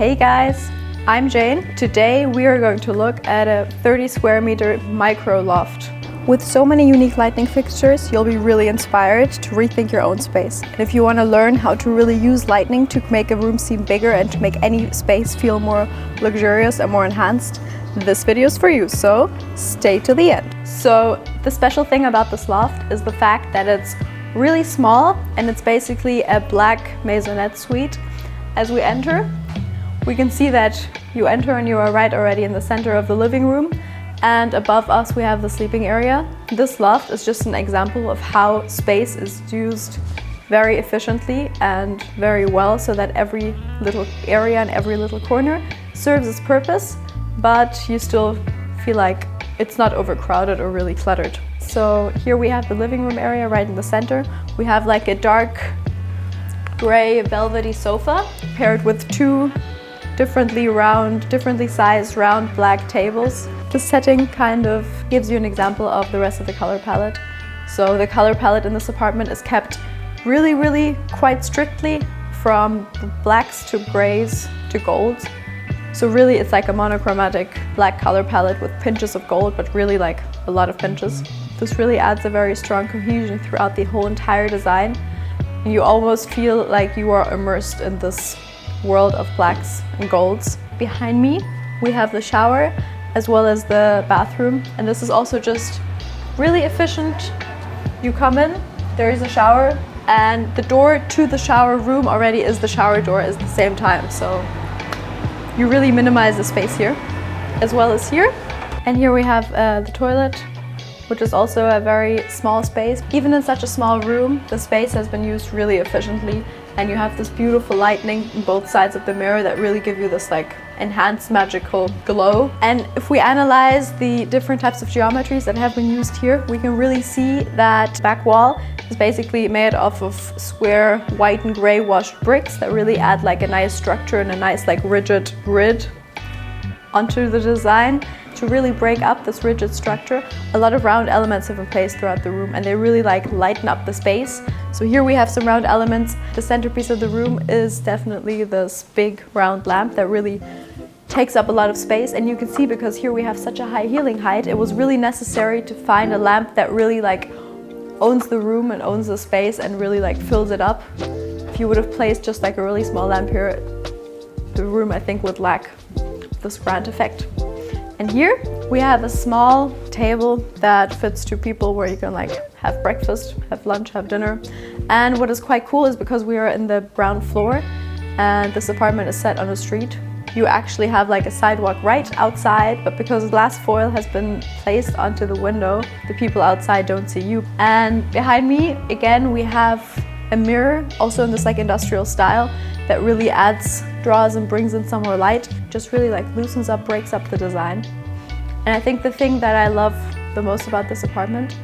Hey guys, I'm Jane. Today we are going to look at a 30 square meter micro loft. With so many unique lighting fixtures, you'll be really inspired to rethink your own space. And if you want to learn how to really use lighting to make a room seem bigger and to make any space feel more luxurious and more enhanced, this video is for you, so stay to the end. So the special thing about this loft is the fact that it's really small and it's basically a black Maisonette suite. As we enter, we can see that you enter and you are right already in the center of the living room, and above us we have the sleeping area. This loft is just an example of how space is used very efficiently and very well, so that every little area and every little corner serves its purpose, but you still feel like it's not overcrowded or really cluttered. So here we have the living room area right in the center. We have like a dark gray velvety sofa paired with two differently sized round black tables. The setting kind of gives you an example of the rest of the color palette. So the color palette in this apartment is kept really quite strictly, from blacks to grays to golds. So really it's like a monochromatic black color palette with pinches of gold, but really like a lot of pinches. This really adds a very strong cohesion throughout the whole entire design. You almost feel like you are immersed in this world of blacks and golds. Behind me we have the shower as well as the bathroom, and this is also just really efficient. You come in, there is a shower, and the door to the shower room already is the shower door at the same time, so you really minimize the space here as well as here. And here we have the toilet, which is also a very small space. Even in such a small room, the space has been used really efficiently, and you have this beautiful lighting on both sides of the mirror that really give you this like enhanced magical glow. And if we analyze the different types of geometries that have been used here, we can really see that back wall is basically made off of square white and gray washed bricks that really add like a nice structure and a nice like rigid grid onto the design. To really break up this rigid structure, a lot of round elements have been placed throughout the room, and they really like lighten up the space. So here we have some round elements. The centerpiece of the room is definitely this big round lamp that really takes up a lot of space, and you can see because here we have such a high ceiling height, it was really necessary to find a lamp that really like owns the room and owns the space and really like fills it up. If you would have placed just like a really small lamp here, the room I think would lack this grand effect. And here we have a small table that fits two people, where you can like have breakfast, have lunch, have dinner. And what is quite cool is because we are in the ground floor and this apartment is set on a street, you actually have like a sidewalk right outside, but because glass foil has been placed onto the window, the people outside don't see you. And behind me, again, we have a mirror, also in this like industrial style, that really draws and brings in some more light, just really like loosens up, breaks up the design. And I think the thing that I love the most about this apartment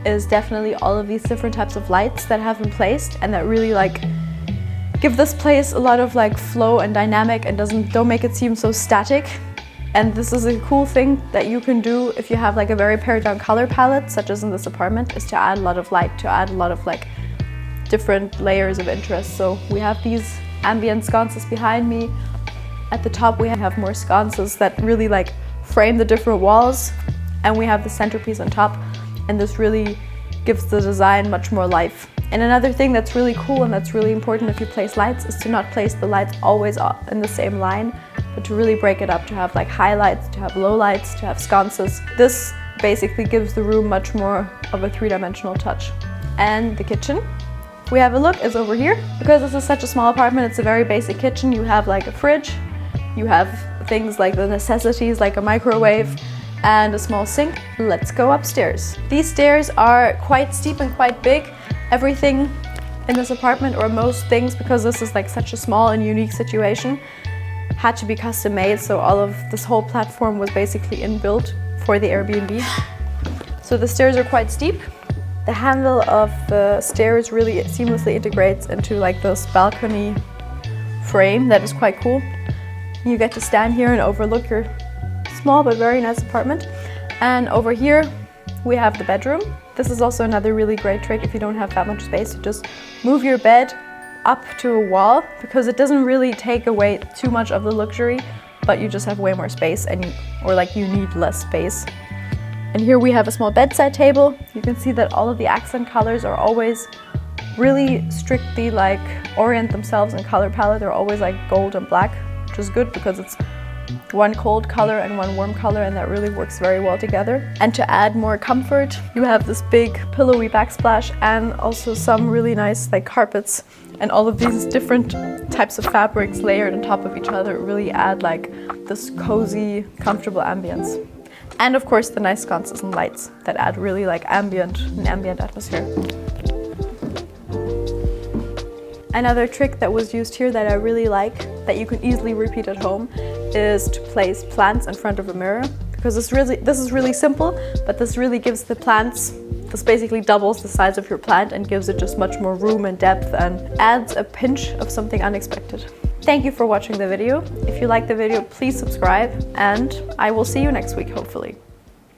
is definitely all of these different types of lights that have been placed and that really like give this place a lot of like flow and dynamic and don't make it seem so static. And this is a cool thing that you can do if you have like a very pared down color palette, such as in this apartment, is to add a lot of light, to add a lot of like different layers of interest. So we have these ambient sconces behind me. At the top we have more sconces that really like frame the different walls, and we have the centerpiece on top, and this really gives the design much more life. And another thing that's really cool and that's really important if you place lights is to not place the lights always in the same line, but to really break it up, to have like highlights, to have lowlights, to have sconces. This basically gives the room much more of a three-dimensional touch. And the kitchen we have a look is over here. Because this is such a small apartment, it's a very basic kitchen. You have like a fridge, you have things like the necessities like a microwave and a small sink. Let's go upstairs. These stairs are quite steep and quite big. Everything in this apartment, or most things, because this is like such a small and unique situation, had to be custom made. So all of this whole platform was basically inbuilt for the Airbnb. So the stairs are quite steep. The handle of the stairs really seamlessly integrates into like this balcony frame that is quite cool. You get to stand here and overlook your small but very nice apartment. And over here we have the bedroom. This is also another really great trick if you don't have that much space. You just move your bed up to a wall because it doesn't really take away too much of the luxury, but you just have way more space and you need less space. And here we have a small bedside table. You can see that all of the accent colors are always really strictly like orient themselves in color palette. They're always like gold and black, which is good because it's one cold color and one warm color, and that really works very well together. And to add more comfort, you have this big pillowy backsplash and also some really nice like carpets, and all of these different types of fabrics layered on top of each other really add like this cozy, comfortable ambience. And of course the nice sconces and lights that add really like an ambient atmosphere. Another trick that was used here that I really like, that you can easily repeat at home, is to place plants in front of a mirror. Because this is really simple, but this really gives the plants, this basically doubles the size of your plant and gives it just much more room and depth and adds a pinch of something unexpected. Thank you for watching the video. If you liked the video, please subscribe, and I will see you next week, hopefully.